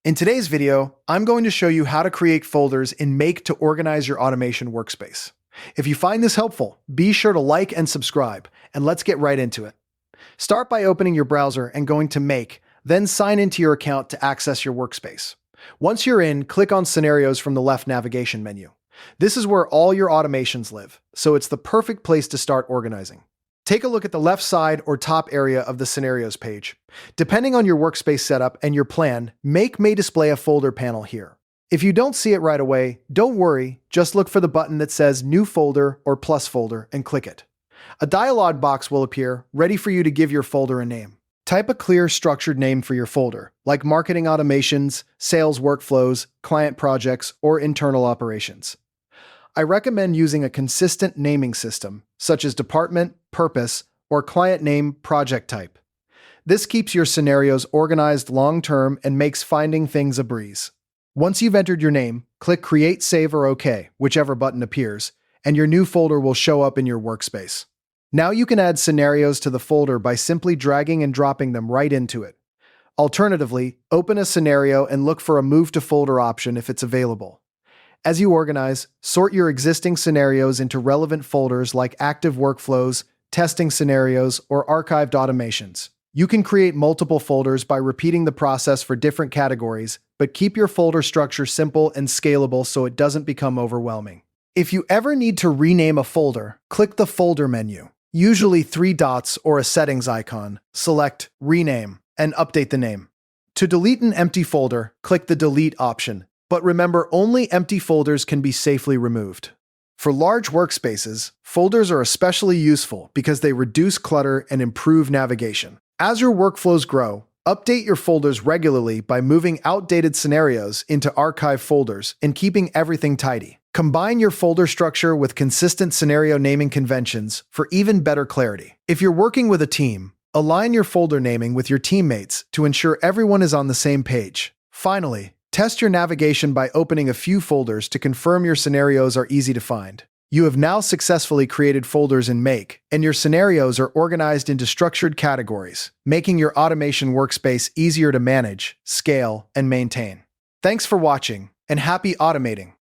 In today's video, I'm going to show you how to create folders in Make to organize your automation workspace. If you find this helpful, be sure to like and subscribe, and let's get right into it. Start by opening your browser and going to Make, then sign into your account to access your workspace. Once you're in, click on Scenarios from the left navigation menu. This is where all your automations live, so it's the perfect place to start organizing. Take a look at the left side or top area of the Scenarios page. Depending on your workspace setup and your plan, Make may display a folder panel here. If you don't see it right away, don't worry, just look for the button that says New Folder or Plus Folder and click it. A dialog box will appear, ready for you to give your folder a name. Type a clear, structured name for your folder, like Marketing Automations, Sales Workflows, Client Projects, or Internal Operations. I recommend using a consistent naming system, such as Department, Purpose, or Client Name Project Type. This keeps your scenarios organized long-term and makes finding things a breeze. Once you've entered your name, click Create, Save, or OK, whichever button appears, and your new folder will show up in your workspace. Now you can add scenarios to the folder by simply dragging and dropping them right into it. Alternatively, open a scenario and look for a Move to Folder option if it's available. As you organize, sort your existing scenarios into relevant folders like Active Workflows, Testing Scenarios, or Archived Automations. You can create multiple folders by repeating the process for different categories, but keep your folder structure simple and scalable so it doesn't become overwhelming. If you ever need to rename a folder, click the Folder menu, usually 3 dots or a settings icon, select Rename, and update the name. To delete an empty folder, click the Delete option. But remember, only empty folders can be safely removed. For large workspaces, folders are especially useful because they reduce clutter and improve navigation. As your workflows grow, update your folders regularly by moving outdated scenarios into archive folders and keeping everything tidy. Combine your folder structure with consistent scenario naming conventions for even better clarity. If you're working with a team, align your folder naming with your teammates to ensure everyone is on the same page. Finally, test your navigation by opening a few folders to confirm your scenarios are easy to find. You have now successfully created folders in Make, and your scenarios are organized into structured categories, making your automation workspace easier to manage, scale, and maintain. Thanks for watching, and happy automating!